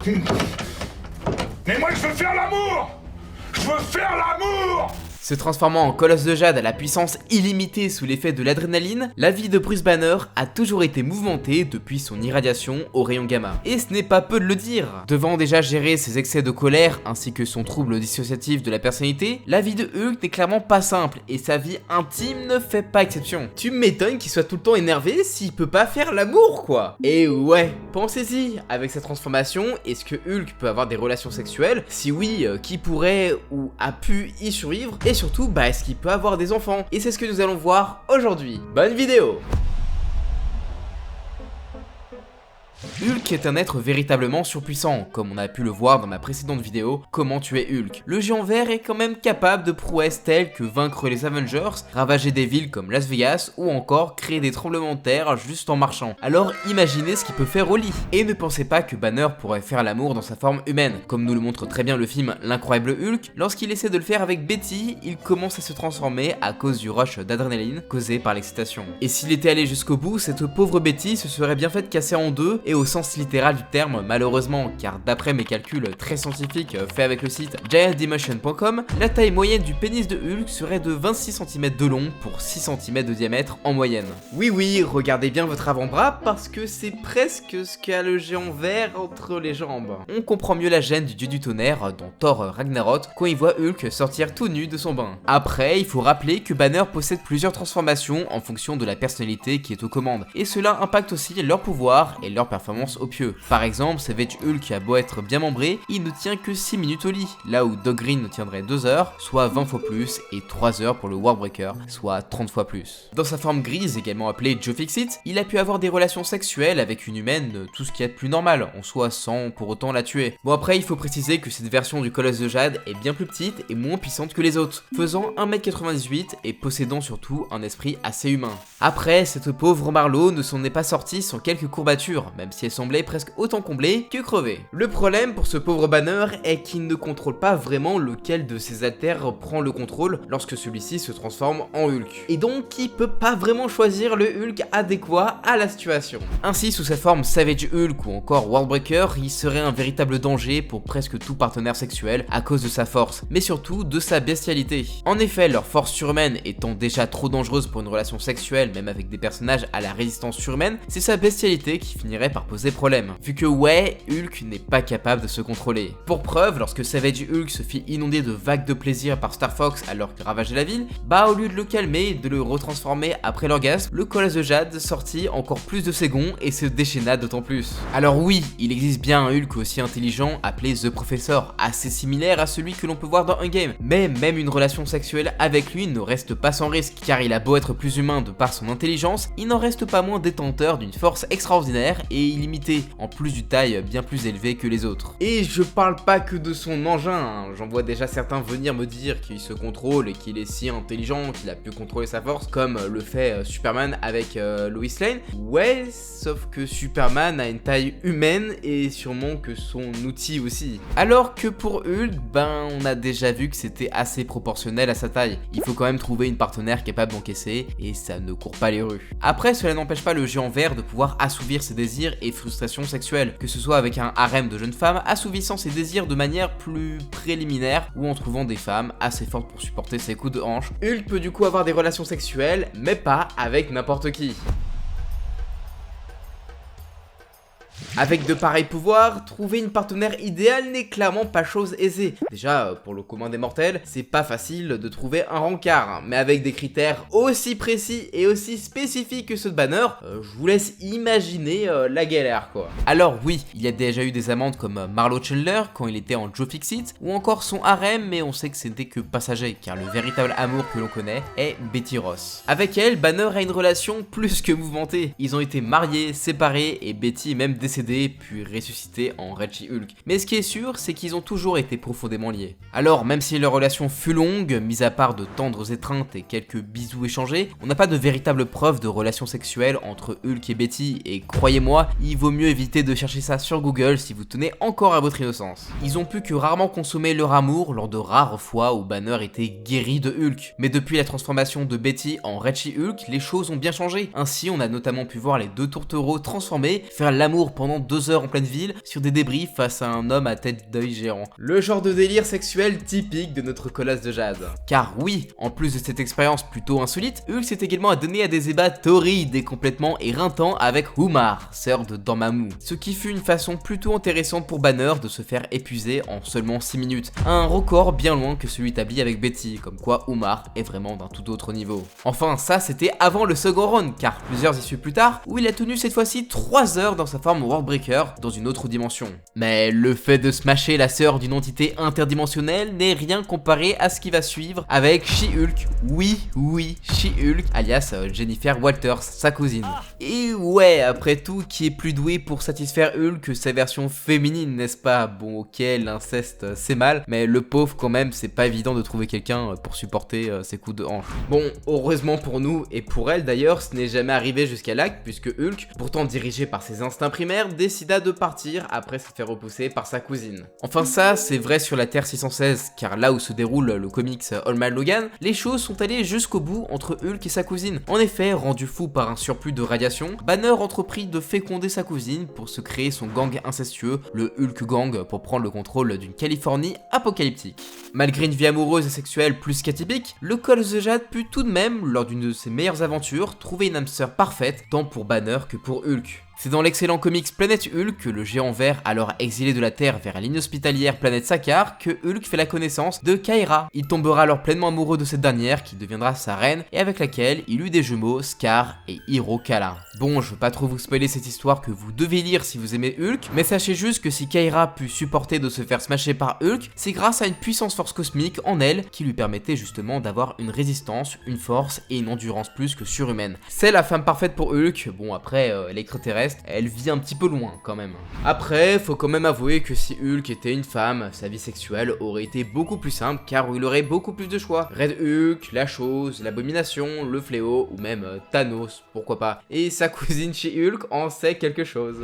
Mais moi je veux faire l'amour! Je veux faire l'amour! Se transformant en colosse de jade à la puissance illimitée sous l'effet de l'adrénaline, la vie de Bruce Banner a toujours été mouvementée depuis son irradiation au rayon gamma. Et ce n'est pas peu de le dire. Devant déjà gérer ses excès de colère ainsi que son trouble dissociatif de la personnalité, la vie de Hulk n'est clairement pas simple et sa vie intime ne fait pas exception. Tu m'étonnes qu'il soit tout le temps énervé s'il peut pas faire l'amour quoi. Et ouais, pensez-y, avec sa transformation, est-ce que Hulk peut avoir des relations sexuelles? Si oui, qui pourrait ou a pu y survivre? Et surtout, est-ce qu'il peut avoir des enfants? Et c'est ce que nous allons voir aujourd'hui. Bonne vidéo! Hulk est un être véritablement surpuissant, comme on a pu le voir dans ma précédente vidéo, Comment tuer Hulk. Le géant vert est quand même capable de prouesses telles que vaincre les Avengers, ravager des villes comme Las Vegas, ou encore créer des tremblements de terre juste en marchant. Alors imaginez ce qu'il peut faire au lit. Et ne pensez pas que Banner pourrait faire l'amour dans sa forme humaine. Comme nous le montre très bien le film L'incroyable Hulk, lorsqu'il essaie de le faire avec Betty, il commence à se transformer à cause du rush d'adrénaline causé par l'excitation. Et s'il était allé jusqu'au bout, cette pauvre Betty se serait bien faite casser en deux, et au sens littéral du terme malheureusement, car d'après mes calculs très scientifiques faits avec le site giantdimension.com, la taille moyenne du pénis de Hulk serait de 26 cm de long pour 6 cm de diamètre en moyenne. Oui, regardez bien votre avant-bras parce que c'est presque ce qu'a le géant vert entre les jambes. On comprend mieux la gêne du dieu du tonnerre dans Thor Ragnarok quand il voit Hulk sortir tout nu de son bain. Après, il faut rappeler que Banner possède plusieurs transformations en fonction de la personnalité qui est aux commandes, et cela impacte aussi leur pouvoir et leur performance au pieu. Par exemple, Savage Hulk a beau être bien membré, il ne tient que 6 minutes au lit, là où Doc Green ne tiendrait 2 heures, soit 20 fois plus, et 3 heures pour le Warbreaker, soit 30 fois plus. Dans sa forme grise, également appelée Joe Fixit, il a pu avoir des relations sexuelles avec une humaine, tout ce qui est de plus normal, en soi sans pour autant la tuer. Bon après, il faut préciser que cette version du Colosse de Jade est bien plus petite et moins puissante que les autres, faisant 1m98 et possédant surtout un esprit assez humain. Après, cette pauvre Marlowe ne s'en est pas sortie sans quelques courbatures, même si elle semblait presque autant comblée que crevée. Le problème pour ce pauvre Banner est qu'il ne contrôle pas vraiment lequel de ses haltères prend le contrôle lorsque celui-ci se transforme en Hulk. Et donc il peut pas vraiment choisir le Hulk adéquat à la situation. Ainsi, sous sa forme Savage Hulk ou encore Warbreaker, il serait un véritable danger pour presque tout partenaire sexuel à cause de sa force, mais surtout de sa bestialité. En effet, leur force surhumaine étant déjà trop dangereuse pour une relation sexuelle, même avec des personnages à la résistance surhumaine, c'est sa bestialité qui finirait par poser problème, vu que ouais, Hulk n'est pas capable de se contrôler. Pour preuve, lorsque Savage Hulk se fit inonder de vagues de plaisir par Star Fox alors qu'il ravageait la ville, au lieu de le calmer et de le retransformer après l'orgasme, le Colosse de Jade sortit encore plus de ses gonds et se déchaîna d'autant plus. Alors oui, il existe bien un Hulk aussi intelligent appelé The Professor, assez similaire à celui que l'on peut voir dans Endgame, mais même une relation sexuelle avec lui ne reste pas sans risque, car il a beau être plus humain de par son intelligence, il n'en reste pas moins détenteur d'une force extraordinaire et illimitée, en plus d'une taille bien plus élevée que les autres. Et je parle pas que de son engin, j'en vois déjà certains venir me dire qu'il se contrôle et qu'il est si intelligent qu'il a pu contrôler sa force, comme le fait Superman avec Lois Lane. Ouais, sauf que Superman a une taille humaine et sûrement que son outil aussi. Alors que pour Hulk, on a déjà vu que c'était assez proportionnel à sa taille. Il faut quand même trouver une partenaire capable d'encaisser et ça ne court pas les rues. Après, cela n'empêche pas le géant vert de pouvoir assouvir ses désirs et frustrations sexuelles, que ce soit avec un harem de jeunes femmes assouvissant ses désirs de manière plus préliminaire ou en trouvant des femmes assez fortes pour supporter ses coups de hanche. Hulk peut du coup avoir des relations sexuelles, mais pas avec n'importe qui. Avec de pareils pouvoirs, trouver une partenaire idéale n'est clairement pas chose aisée. Déjà, pour le commun des mortels, c'est pas facile de trouver un rencard, mais avec des critères aussi précis et aussi spécifiques que ceux de Banner, je vous laisse imaginer la galère quoi. Alors oui, il y a déjà eu des amantes comme Marlo Chandler quand il était en Joe Fixit, ou encore son harem, mais on sait que c'était que passager, car le véritable amour que l'on connaît est Betty Ross. Avec elle, Banner a une relation plus que mouvementée. Ils ont été mariés, séparés, et Betty est même décédée puis ressuscité en Reggie Hulk. Mais ce qui est sûr, c'est qu'ils ont toujours été profondément liés. Alors, même si leur relation fut longue, mis à part de tendres étreintes et quelques bisous échangés, on n'a pas de véritable preuve de relation sexuelle entre Hulk et Betty, et croyez-moi, il vaut mieux éviter de chercher ça sur Google si vous tenez encore à votre innocence. Ils ont pu que rarement consommer leur amour lors de rares fois où Banner était guéri de Hulk. Mais depuis la transformation de Betty en Reggie Hulk, les choses ont bien changé. Ainsi, on a notamment pu voir les deux tourtereaux transformés faire l'amour pendant pendant 2 heures en pleine ville sur des débris face à un homme à tête d'œil géant. Le genre de délire sexuel typique de notre colosse de jade. Car oui, en plus de cette expérience plutôt insolite, Hulk s'est également adonné à des ébats torrides et complètement éreintants avec Umar, sœur de Dormammu. Ce qui fut une façon plutôt intéressante pour Banner de se faire épuiser en seulement 6 minutes. Un record bien loin que celui établi avec Betty, comme quoi Umar est vraiment d'un tout autre niveau. Enfin ça c'était avant le second round, car plusieurs issues plus tard, où il a tenu cette fois-ci 3 heures dans sa forme Worldbreaker dans une autre dimension. Mais le fait de smasher la sœur d'une entité interdimensionnelle n'est rien comparé à ce qui va suivre avec She-Hulk. Oui, She-Hulk, alias Jennifer Walters, sa cousine. Et ouais, après tout, qui est plus doué pour satisfaire Hulk que sa version féminine, n'est-ce pas? Bon ok, l'inceste c'est mal, mais le pauvre quand même, c'est pas évident de trouver quelqu'un pour supporter ses coups de hanche. Bon, heureusement pour nous et pour elle d'ailleurs, ce n'est jamais arrivé jusqu'à l'acte, puisque Hulk, pourtant dirigé par ses instincts primaires, décida de partir après s'être fait repousser par sa cousine. Enfin ça, c'est vrai sur la Terre 616, car là où se déroule le comics Old Man Logan, les choses sont allées jusqu'au bout entre Hulk et sa cousine. En effet, rendu fou par un surplus de radiation, Banner entreprit de féconder sa cousine pour se créer son gang incestueux, le Hulk Gang, pour prendre le contrôle d'une Californie apocalyptique. Malgré une vie amoureuse et sexuelle plus qu'atypique, le Colosse de Jade put tout de même, lors d'une de ses meilleures aventures, trouver une âme sœur parfaite, tant pour Banner que pour Hulk. C'est dans l'excellent comics Planète Hulk que le géant vert, alors exilé de la Terre vers l'inhospitalière planète Sakaar, que Hulk fait la connaissance de Kaira. Il tombera alors pleinement amoureux de cette dernière qui deviendra sa reine et avec laquelle il eut des jumeaux Scar et Hiro Kala. Bon, je veux pas trop vous spoiler cette histoire que vous devez lire si vous aimez Hulk, mais sachez juste que si Kaira put supporter de se faire smasher par Hulk, c'est grâce à une puissance force cosmique en elle qui lui permettait justement d'avoir une résistance, une force et une endurance plus que surhumaine. C'est la femme parfaite pour Hulk. Bon après, l'extraterrestre, elle vit un petit peu loin quand même. Après, faut quand même avouer que si Hulk était une femme, sa vie sexuelle aurait été beaucoup plus simple car il aurait beaucoup plus de choix. Red Hulk, la chose, l'abomination, le fléau ou même Thanos, pourquoi pas. Et sa cousine chez Hulk en sait quelque chose.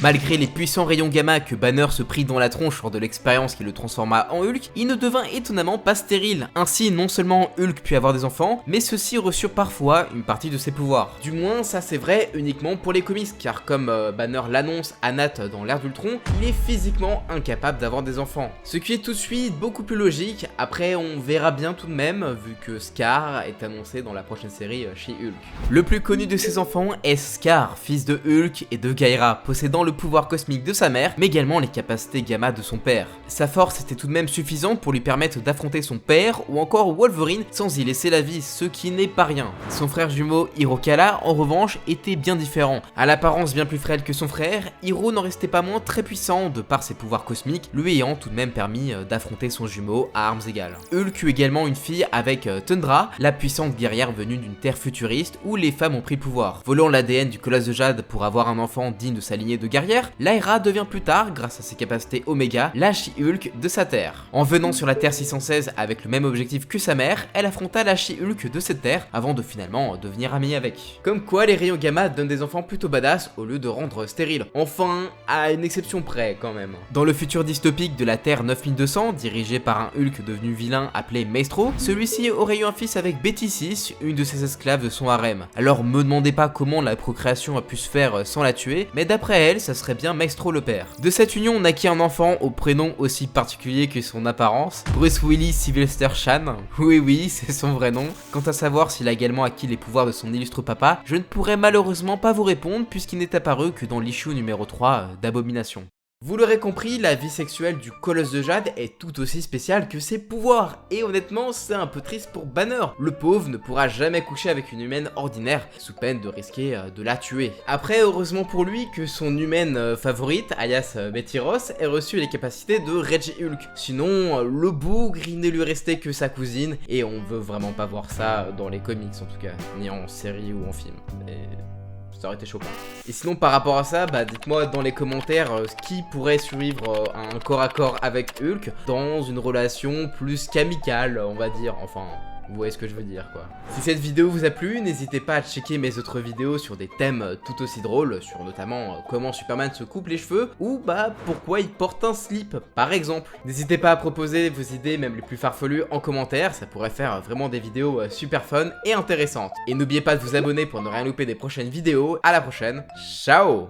Malgré les puissants rayons gamma que Banner se prit dans la tronche lors de l'expérience qui le transforma en Hulk, il ne devint étonnamment pas stérile. Ainsi, non seulement Hulk put avoir des enfants, mais ceux-ci reçurent parfois une partie de ses pouvoirs. Du moins, ça c'est vrai uniquement pour les comics, car comme Banner l'annonce à Nat dans l'ère d'Ultron, il est physiquement incapable d'avoir des enfants. Ce qui est tout de suite beaucoup plus logique, après on verra bien tout de même, vu que Scar est annoncé dans la prochaine série chez Hulk. Le plus connu de ses enfants est Scar, fils de Hulk et de Gaïra, possédant le pouvoir cosmique de sa mère, mais également les capacités gamma de son père. Sa force était tout de même suffisante pour lui permettre d'affronter son père ou encore Wolverine sans y laisser la vie, ce qui n'est pas rien. Son frère jumeau Hiro Kala, en revanche, était bien différent. À l'apparence bien plus frêle que son frère, Hiro n'en restait pas moins très puissant de par ses pouvoirs cosmiques, lui ayant tout de même permis d'affronter son jumeau à armes égales. Hulk eut également une fille avec Tundra, la puissante guerrière venue d'une terre futuriste où les femmes ont pris le pouvoir. Volant l'ADN du Colosse de Jade pour avoir un enfant digne de sa lignée de guerrière, Lyra devient plus tard, grâce à ses capacités Oméga, la She-Hulk de sa terre. En venant sur la Terre 616 avec le même objectif que sa mère, elle affronta la She-Hulk de cette terre avant de finalement devenir amie avec. Comme quoi les rayons gamma donnent des enfants plutôt badass au lieu de rendre stériles. Enfin, à une exception près quand même. Dans le futur dystopique de la Terre 9200, dirigé par un Hulk devenu vilain appelé Maestro, celui-ci aurait eu un fils avec Betty 6, une de ses esclaves de son harem. Alors me demandez pas comment la procréation a pu se faire sans la tuer, mais d'après elle, ça serait bien Maestro le père. De cette union naquit un enfant au prénom aussi particulier que son apparence, Bruce Willis Sylvester Chan. Oui, c'est son vrai nom. Quant à savoir s'il a également acquis les pouvoirs de son illustre papa, je ne pourrais malheureusement pas vous répondre puisqu'il n'est apparu que dans l'issue numéro 3 d'Abomination. Vous l'aurez compris, la vie sexuelle du Colosse de Jade est tout aussi spéciale que ses pouvoirs, et honnêtement c'est un peu triste pour Banner. Le pauvre ne pourra jamais coucher avec une humaine ordinaire, sous peine de risquer de la tuer. Après, heureusement pour lui que son humaine favorite, alias Betty Ross, ait reçu les capacités de Reggie Hulk. Sinon, le bougre, il ne lui restait que sa cousine, et on veut vraiment pas voir ça dans les comics en tout cas, ni en série ou en film. Ça aurait été choquant. Et sinon par rapport à ça, dites-moi dans les commentaires qui pourrait survivre un corps à corps avec Hulk dans une relation plus qu'amicale, on va dire. Enfin, Vous voyez ce que je veux dire quoi. Si cette vidéo vous a plu, n'hésitez pas à checker mes autres vidéos sur des thèmes tout aussi drôles, sur notamment comment Superman se coupe les cheveux, ou bah pourquoi il porte un slip, par exemple. N'hésitez pas à proposer vos idées, même les plus farfelues, en commentaire, ça pourrait faire vraiment des vidéos super fun et intéressantes. Et n'oubliez pas de vous abonner pour ne rien louper des prochaines vidéos, à la prochaine, ciao!